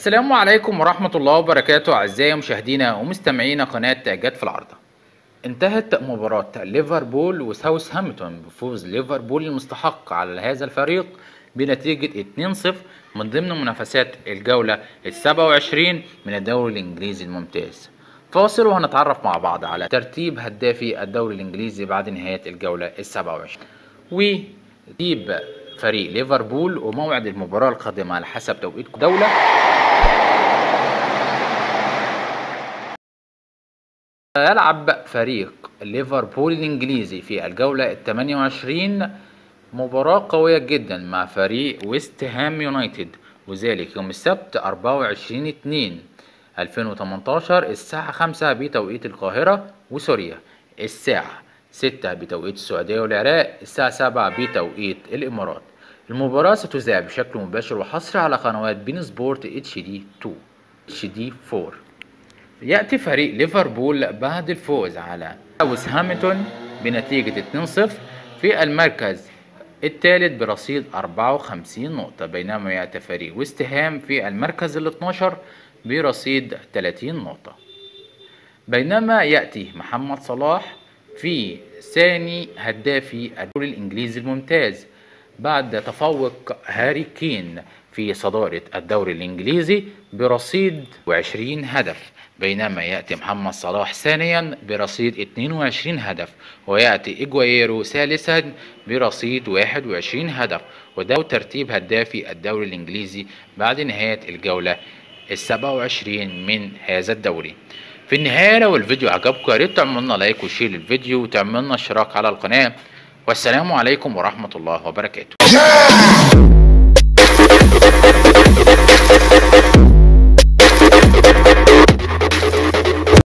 السلام عليكم ورحمة الله وبركاته أعزائي مشاهدينا ومستمعينا قناة جت في العارضة. انتهت مباراة ليفربول وساوثهامبتون بفوز ليفربول المستحق على هذا الفريق بنتيجة 2-0 من ضمن منافسات الجولة ال27 من الدوري الإنجليزي الممتاز. فاصل وهنتعرف مع بعض على ترتيب هدافي الدوري الإنجليزي بعد نهاية الجولة ال27 وترتيب فريق ليفربول وموعد المباراة القادمة على حسب توقيت الدولة. يلعب فريق ليفربول الإنجليزي في الجولة ال28 مباراة قوية جدا مع فريق ويست هام يونايتد، وذلك يوم السبت 24/2/2018 الساعة 5 بتوقيت القاهرة وسوريا، الساعة 6 بتوقيت السعودية والعراق، الساعة 7 بتوقيت الإمارات. المباراة ستذاع بشكل مباشر وحصري على قنوات بين سبورت HD2 HD4. يأتي فريق ليفربول بعد الفوز على ساوثهامبتون بنتيجة 2-0 في المركز الثالث برصيد 54 نقطة، بينما يأتي فريق ويست هام في المركز ال12 برصيد 30 نقطة. بينما يأتي محمد صلاح في ثاني هدافي الدوري الإنجليزي الممتاز بعد تفوق هاري كين في صدارة الدوري الإنجليزي برصيد 20 هدف، بينما يأتي محمد صلاح ثانيا برصيد 22 هدف، ويأتي إجوايرو ثالثا برصيد 21 هدف. وده ترتيب هدافي الدوري الإنجليزي بعد نهاية الجولة ال27 من هذا الدوري. في النهاية لو الفيديو عجبكم ياريت تعملوا لنا لايك وشير للفيديو وتعملوا لنا اشتراك على القناة، والسلام عليكم ورحمة الله وبركاته.